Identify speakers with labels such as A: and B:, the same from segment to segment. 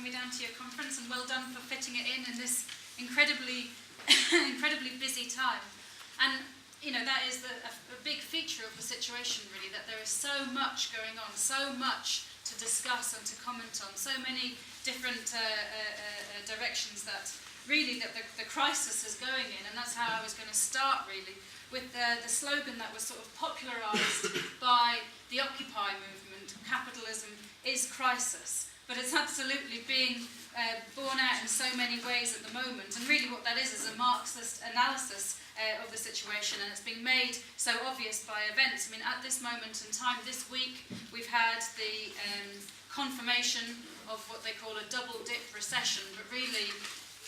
A: having me down to your conference, and well done for fitting it in this incredibly busy time. And that is a big feature of the situation, really, that there is so much going on, so much to discuss and to comment on, so many different directions that really the crisis is going in. And that's how I was going to start, really, with the slogan that was sort of popularised by the Occupy movement: capitalism is crisis. But it's absolutely being borne out in so many ways at the moment. And really what that is a Marxist analysis of the situation, and it's being made so obvious by events. I mean, at this moment in time, this week, we've had the confirmation of what they call a double dip recession, but really,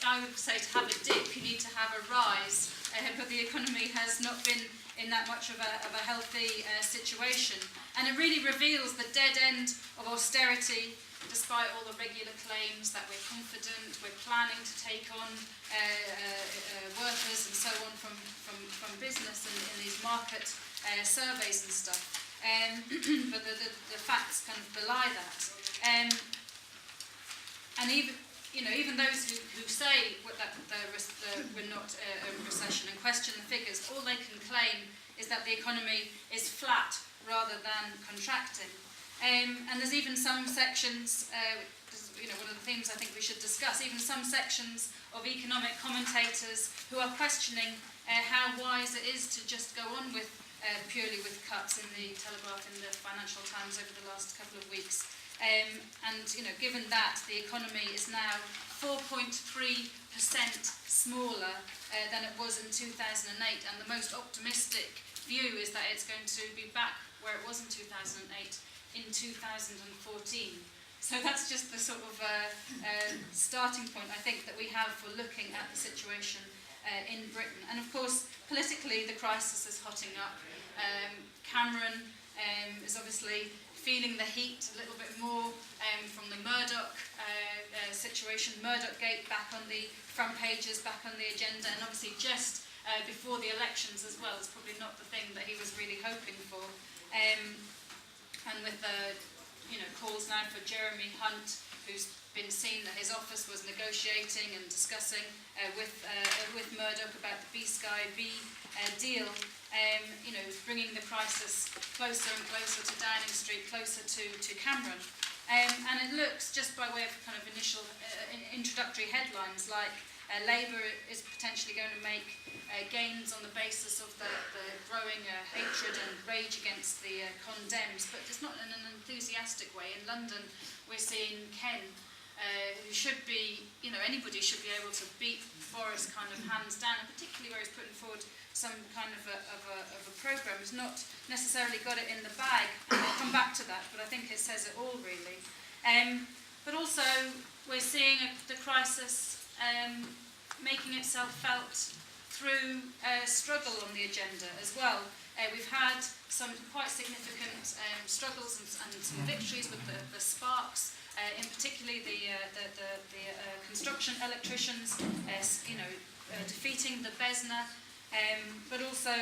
A: I would say to have a dip, you need to have a rise, but the economy has not been in that much of a healthy situation. And it really reveals the dead end of austerity, despite all the regular claims that we're confident, we're planning to take on workers and so on from business in these market surveys and stuff. But the facts kind of belie that. And even those who say that we're not a recession and question the figures, all they can claim is that the economy is flat rather than contracting. And there's even some sections, one of the themes I think we should discuss, even some sections of economic commentators who are questioning how wise it is to just go on with purely with cuts in the Telegraph and the Financial Times over the last couple of weeks. Given that the economy is now 4.3% smaller than it was in 2008, and the most optimistic view is that it's going to be back where it was in 2008 in 2014. So that's just the sort of starting point, I think, that we have for looking at the situation in Britain. And of course, politically, the crisis is hotting up. Cameron is obviously feeling the heat a little bit more from the Murdoch situation. Murdoch Gate back on the front pages, back on the agenda, and obviously just before the elections as well. It's probably not the thing that he was really hoping for. And with the calls now for Jeremy Hunt, who's been seen that his office was negotiating and discussing with Murdoch about the B-Sky B deal, bringing the crisis closer and closer to Downing Street, closer to Cameron. And it looks, just by way of kind of initial introductory headlines, like Labour is potentially going to make gains on the basis of the growing hatred and rage against the condemns, but it's not in an enthusiastic way. In London, we're seeing Ken, who should be, anybody should be able to beat Boris kind of hands down, and particularly where he's putting forward some kind of a programme. He's not necessarily got it in the bag, and I'll come back to that, but I think it says it all, really. But also, we're seeing the crisis making itself felt through struggle on the agenda as well. We've had some quite significant struggles and some victories with the Sparks, in particularly the construction electricians, defeating the Besna. But also,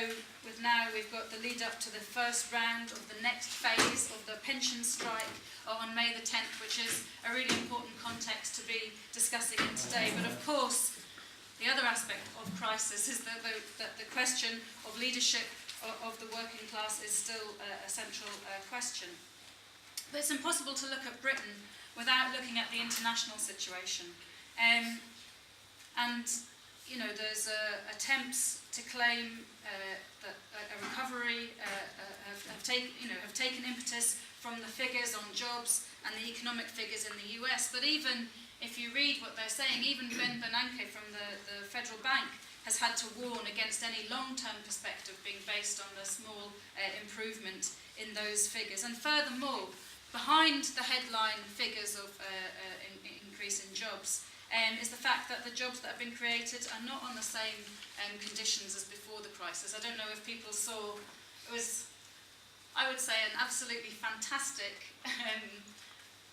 A: we've got the lead up to the first round of the next phase of the pension strike on May the 10th, which is a really important context to be discussing in today. But of course, the other aspect of crisis is that the question of leadership of the working class is still a central question. But it's impossible to look at Britain without looking at the international situation. There's attempts to claim that a recovery have taken impetus from the figures on jobs and the economic figures in the US. But even if you read what they're saying, even Ben Bernanke from the Federal Bank has had to warn against any long-term perspective being based on the small improvement in those figures. And furthermore, behind the headline figures of increase in jobs is the fact that the jobs that have been created are not on the same conditions as before the crisis. I don't know if people saw, it was, I would say, an absolutely fantastic,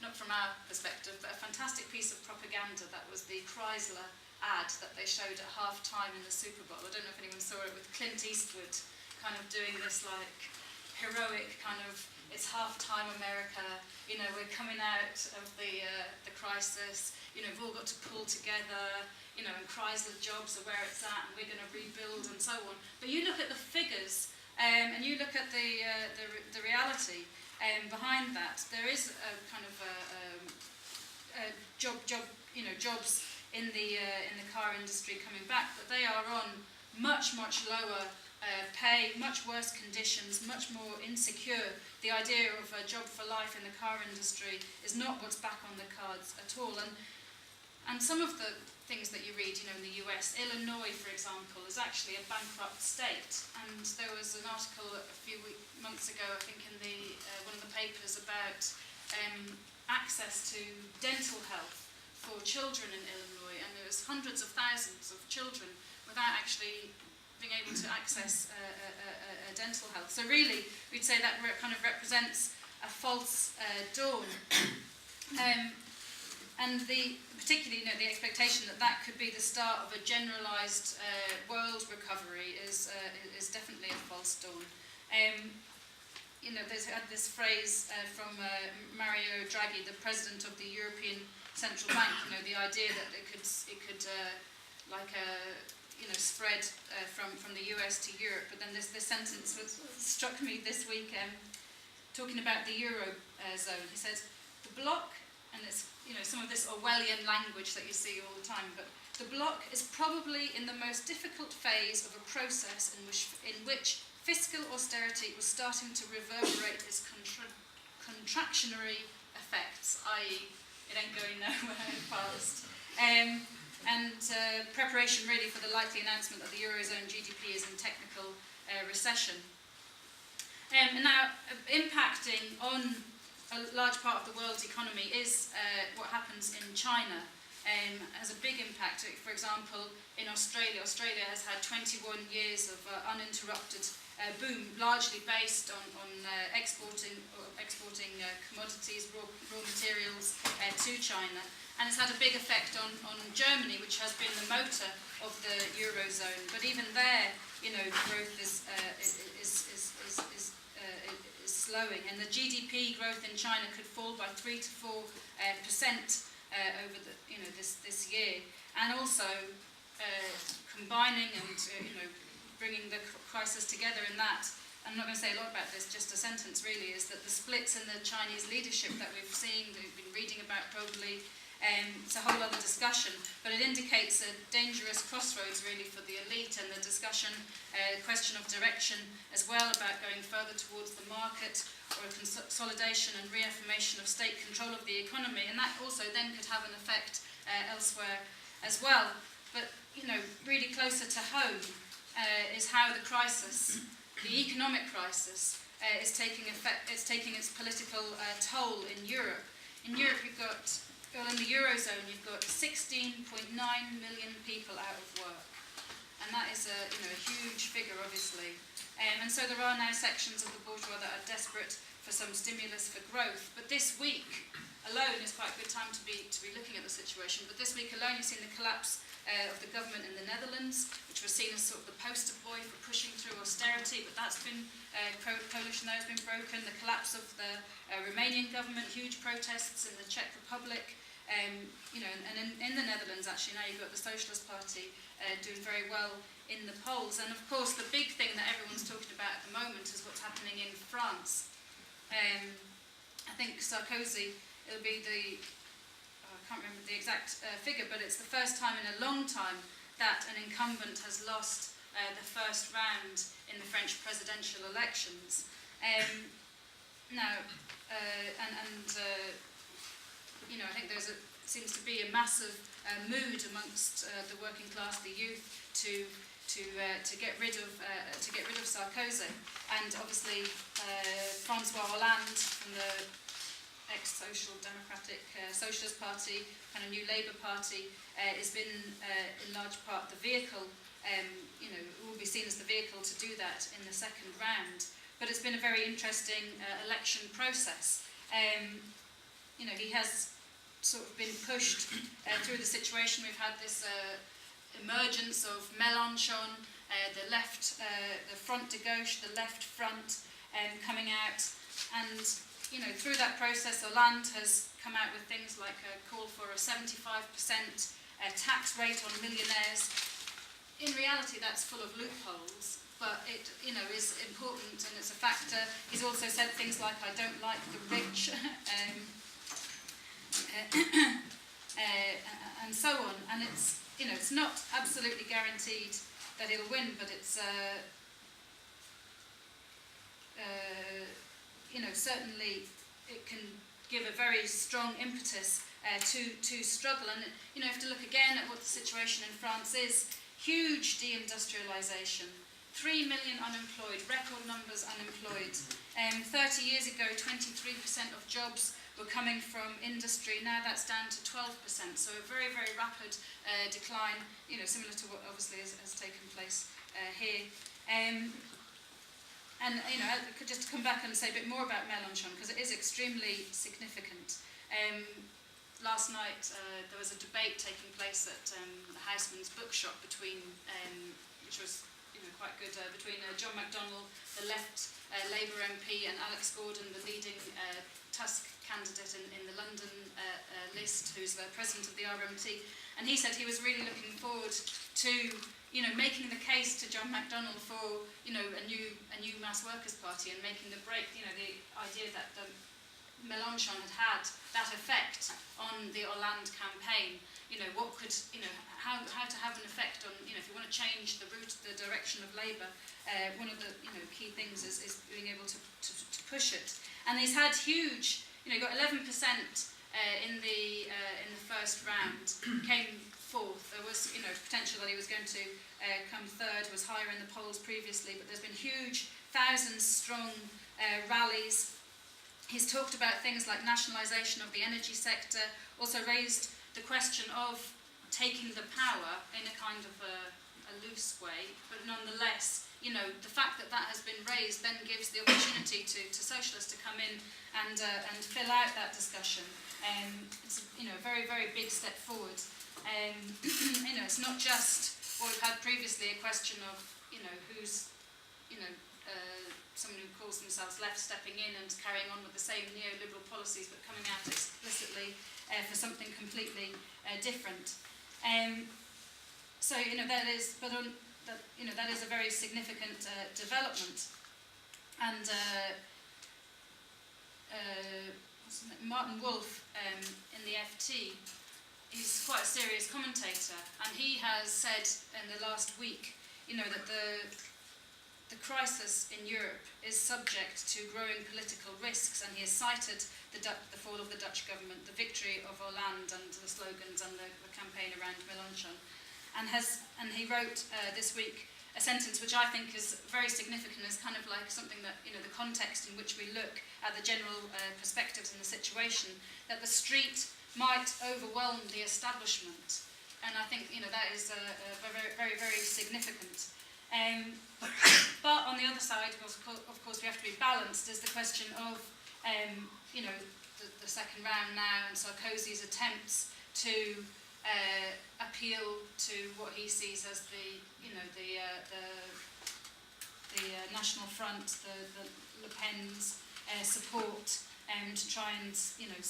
A: not from our perspective, but a fantastic piece of propaganda that was the Chrysler ad that they showed at half-time in the Super Bowl. I don't know if anyone saw it, with Clint Eastwood kind of doing this like heroic kind of it's half-time America, you know, we're coming out of the crisis, you know, we've all got to pull together, you know, and Chrysler Jobs are where it's at, and we're going to rebuild and so on. But you look at the figures, and you look at the reality behind that. There is a kind of jobs in the car industry coming back, but they are on much lower pay, much worse conditions, much more insecure. The idea of a job for life in the car industry is not what's back on the cards at all. And some of the things that you read, you know, in the US, Illinois, for example, is actually a bankrupt state. And there was an article a few months ago, I think, in one of the papers about access to dental health for children in Illinois, and there was hundreds of thousands of children without actually being able to access dental health. So really, we'd say that kind of represents a false dawn. And particularly, you know, the expectation that could be the start of a generalised world recovery is definitely a false dawn. You know, there's had this phrase from Mario Draghi, the president of the European Central Bank. You know, the idea that it could spread from the US to Europe. But then this sentence struck me this week, talking about the Eurozone. He says, the bloc, and it's, you know, some of this Orwellian language that you see all the time, but the bloc is probably in the most difficult phase of a process in which fiscal austerity was starting to reverberate its contractionary effects, i.e. it ain't going nowhere fast. And preparation really for the likely announcement that the Eurozone GDP is in technical recession. And now, impacting on a large part of the world's economy is what happens in China. Has a big impact. For example, in Australia, Australia has had 21 years of uninterrupted boom, largely based on exporting commodities, raw materials to China. And it's had a big effect on Germany, which has been the motor of the Eurozone. But even there, you know, growth is slowing, and the GDP growth in China could fall by 3 to 4% over this year. And also combining and bringing the crisis together in that. I'm not going to say a lot about this, just a sentence really, is that the splits in the Chinese leadership that we've seen, that we've been reading about probably, it's a whole other discussion, but it indicates a dangerous crossroads really for the elite, and the discussion, question of direction as well, about going further towards the market, or a consolidation and reaffirmation of state control of the economy, and that also then could have an effect elsewhere as well. But, you know, really closer to home is how the crisis, the economic crisis, is taking effect. It's taking its political toll in Europe. In Europe, you've got, well, in the Eurozone, you've got 16.9 million people out of work, and that is a huge figure, obviously. And so there are now sections of the bourgeois that are desperate for some stimulus for growth. But this week alone is quite a good time to be looking at the situation. But this week alone, you've seen the collapse of the government in the Netherlands, which was seen as sort of the poster boy for pushing through austerity, but that's been, coalition there has been broken. The collapse of the Romanian government, huge protests in the Czech Republic, and in the Netherlands actually now you've got the Socialist Party doing very well in the polls. And of course the big thing that everyone's talking about at the moment is what's happening in France. I think Sarkozy, it'll be I can't remember the exact figure, but it's the first time in a long time that an incumbent has lost the first round in the French presidential elections. I think seems to be a massive mood amongst the working class, the youth, to get rid of Sarkozy, and obviously Francois Hollande from the ex-Social Democratic Socialist Party, kind of new Labour Party, has been in large part the vehicle, will be seen as the vehicle to do that in the second round. But it's been a very interesting election process. He has sort of been pushed through the situation. We've had this emergence of Mélenchon, the left, the front de gauche, the left front, coming out And you know, through that process, Hollande has come out with things like a call for a 75% tax rate on millionaires. In reality, that's full of loopholes, but it, you know, is important and it's a factor. He's also said things like, "I don't like the rich," and so on. And it's, you know, it's not absolutely guaranteed that he'll win, but it's, you know, certainly it can give a very strong impetus to struggle. And you know, you have to look again at what the situation in France is. Huge deindustrialisation, 3 million unemployed, record numbers unemployed. 30 years ago, 23% of jobs were coming from industry. Now that's down to 12%. So a very, very rapid decline, you know, similar to what obviously has taken place here. And you know, just to come back and say a bit more about Mélenchon, because it is extremely significant. Last night there was a debate taking place at the Houseman's bookshop between, which was, you know, quite good, between John MacDonald, the left Labour MP, and Alex Gordon, the leading Tusk candidate in the London list, who's the president of the RMT. And he said he was really looking forward to, you know, making the case to John MacDonald for, you know, a new mass workers' party and making the break, you know, the idea that Mélenchon had that effect on the Hollande campaign. You know, what could, you know, how to have an effect on, you know, if you want to change the route, the direction of Labour, one of the, you know, key things is being able to push it. And he's had huge, you know, he got 11% in the first round, came fourth. There was, you know, potential that he was going to come third, was higher in the polls previously, but there's been huge, thousands-strong rallies. He's talked about things like nationalisation of the energy sector, also raised the question of taking the power in a kind of a loose way, but nonetheless, you know, the fact that has been raised then gives the opportunity to socialists to come in and fill out that discussion. It's, you know, a very, very big step forward. You know, it's not just what we've had previously, a question of, you know, who's, you know, someone who calls themselves left stepping in and carrying on with the same neoliberal policies but coming out explicitly for something completely different. So, you know, that is, but you know, that is a very significant development. And Martin Wolf in the FT, he's quite a serious commentator, and he has said in the last week, you know, that the crisis in Europe is subject to growing political risks, and he has cited the fall of the Dutch government, the victory of Hollande, and the slogans and the campaign around Mélenchon. And he wrote this week a sentence which I think is very significant, as kind of like something that, you know, the context in which we look at the general perspectives in the situation, that the street might overwhelm the establishment. And I think, you know, that is very, very, very significant. But on the other side, of course, we have to be balanced, is the question of, you know, the second round now and Sarkozy's attempts to appeal to what he sees as the, you know, the National Front, the Le Pen's support, to try and, you know,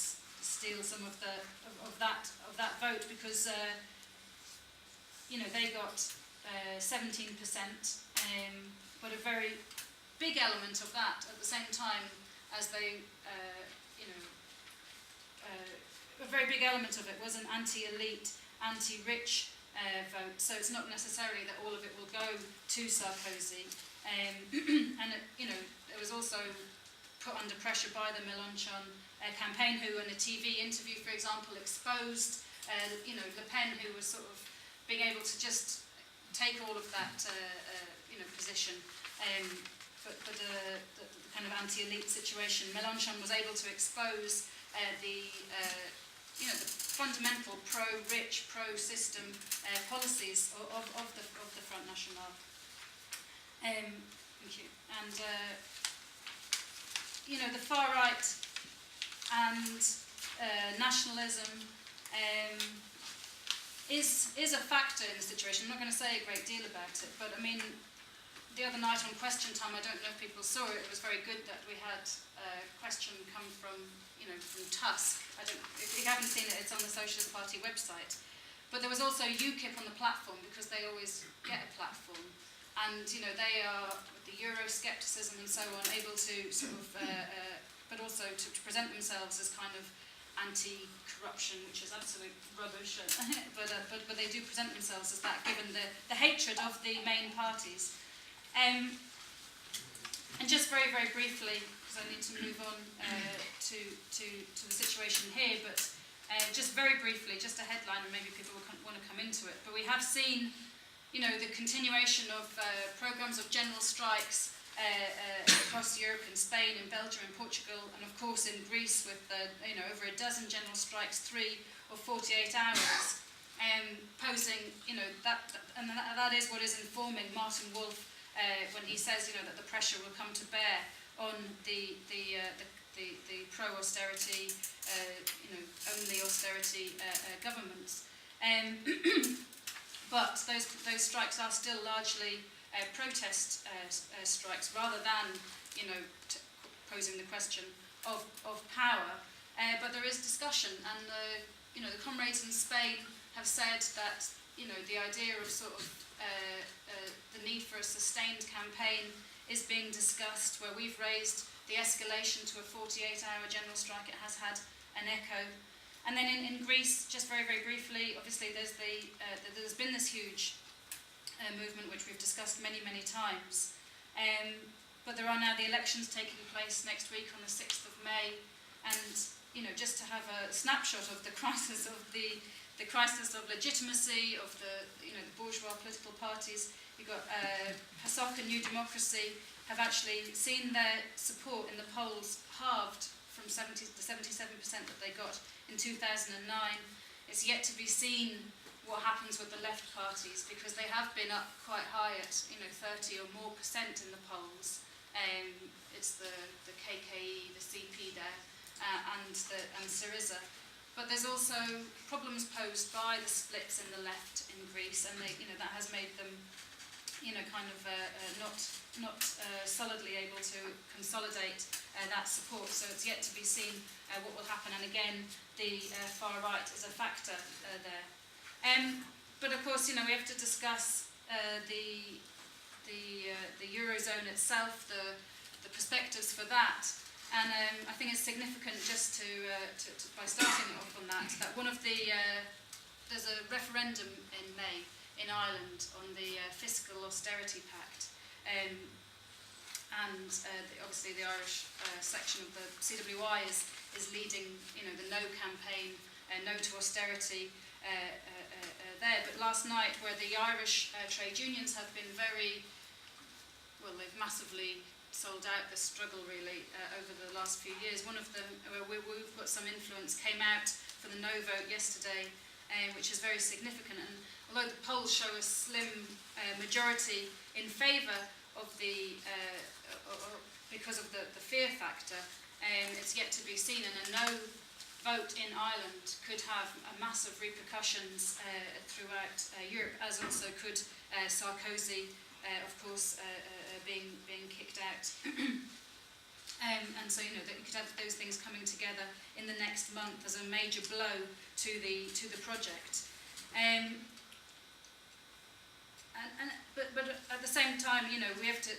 A: steal some of that vote, because you know, they got 17%, but a very big element of that at the same time as they, you know, a very big element of it was an anti-elite, anti-rich vote. So it's not necessarily that all of it will go to Sarkozy. And it, you know, it was also put under pressure by the Mélenchon campaign, who in a TV interview, for example, exposed, you know, Le Pen, who was sort of being able to just take all of that, you know, position. But the kind of anti-elite situation, Mélenchon was able to expose you know, the fundamental pro-rich, pro-system policies of the Front National. Thank you. And you know, the far right and nationalism is a factor in the situation. I'm not going to say a great deal about it, but I mean, the other night on Question Time, I don't know if people saw it, it was very good that we had a question come from, from Tusk. If you haven't seen it, it's on the Socialist Party website. But there was also UKIP on the platform, because they always get a platform. And, they are, with the Euroscepticism and so on, able to sort of, but also to present themselves as kind of anti-corruption, which is absolute rubbish, but they do present themselves as that, given the hatred of the main parties. And just very, very briefly, because I need to move on to the situation here, but just very briefly, just a headline, and maybe people will want to come into it, but we have seen, the continuation of programmes of general strikes across Europe, in Spain, in Belgium, in Portugal, and of course in Greece with over a dozen general strikes, 3 or 48 hours, posing, that is what is informing Martin Wolf when he says, that the pressure will come to bear on the pro-austerity, only austerity governments. But those strikes are still largely protest strikes, rather than, posing the question of power. But there is discussion, and the comrades in Spain have said that, the idea of sort of the need for a sustained campaign is being discussed, where we've raised the escalation to a 48-hour general strike. It has had an echo. And then in Greece, just very, very briefly, obviously there's been this huge movement, which we've discussed many, many times. But there are now the elections taking place next week on the 6th of May. And, just to have a snapshot of the crisis of the crisis of legitimacy of the bourgeois political parties, you've got PASOK and New Democracy have actually seen their support in the polls halved from the 77% that they got in 2009. It's yet to be seen what happens with the left parties, because they have been up quite high at 30 or more % in the polls. It's the KKE, the CP there, and Syriza. But there's also problems posed by the splits in the left in Greece, and that has made them not solidly able to consolidate that support. So it's yet to be seen what will happen. And again, the far right is a factor there. But of course, we have to discuss the Eurozone itself, the perspectives for that. And I think it's significant just to by starting off on that one of the there's a referendum in May in Ireland on the fiscal austerity pact, and obviously the Irish section of the CWI is leading, the No campaign, No to austerity there. But last night, where the Irish trade unions have been they've massively sold out the struggle really over the last few years. One of them, where we've got some influence, came out for the No vote yesterday, which is very significant. And although the polls show a slim majority in favour of because of the fear factor, it's yet to be seen. And a No vote in Ireland could have massive repercussions throughout Europe, as also could Sarkozy, of course, being kicked out. And so, that you could have those things coming together in the next month as a major blow to the project. But at the same time, we have to,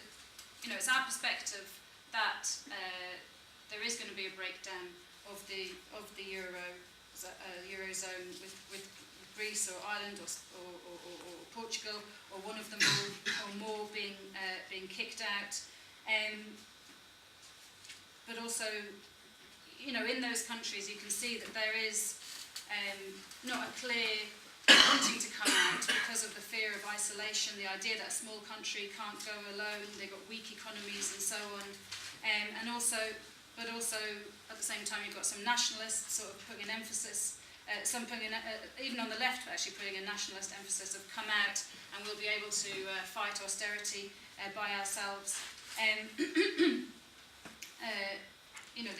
A: it's our perspective that there is going to be a breakdown of the Eurozone with Greece or Ireland or Portugal, or one of them or more being kicked out. But also, in those countries you can see that there is not a clear wanting to come out because of the fear of isolation, the idea that a small country can't go alone, they've got weak economies and so on. But also at the same time you've got some nationalists sort of putting an emphasis, even on the left actually putting a nationalist emphasis of come out and we'll be able to fight austerity by ourselves.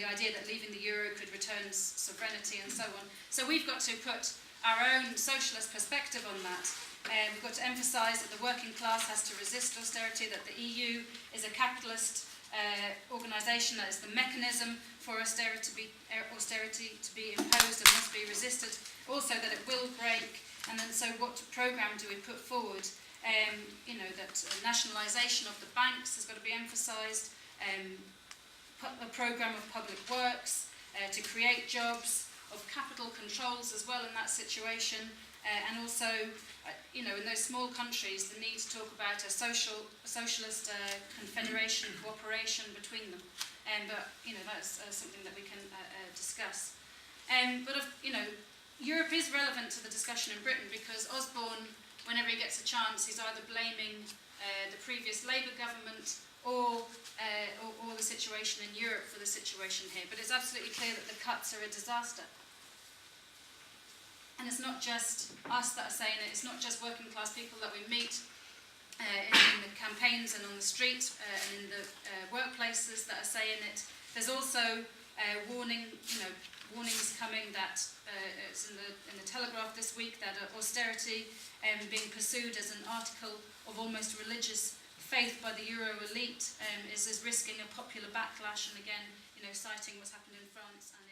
A: The idea that leaving the euro could return sovereignty and so on. So we've got to put our own socialist perspective on that. We've got to emphasise that the working class has to resist austerity, that the EU is a capitalist organisation that is the mechanism for austerity to be imposed and must be resisted. Also that it will break, and then so what programme do we put forward? That nationalisation of the banks has got to be emphasised, a programme of public works to create jobs, of capital controls as well in that situation, and also, in those small countries, the need to talk about a socialist confederation, cooperation between them. But that's something that we can discuss. Europe is relevant to the discussion in Britain because Osborne, whenever he gets a chance, he's either blaming the previous Labour government or the situation in Europe for the situation here. But it's absolutely clear that the cuts are a disaster. And it's not just us that are saying it, it's not just working class people that we meet in the campaigns and on the street and in the workplaces that are saying it. There's also warnings coming that it's in the Telegraph this week that austerity being pursued as an article of almost religious faith by the Euro elite is risking a popular backlash, and again, citing what's happened in France and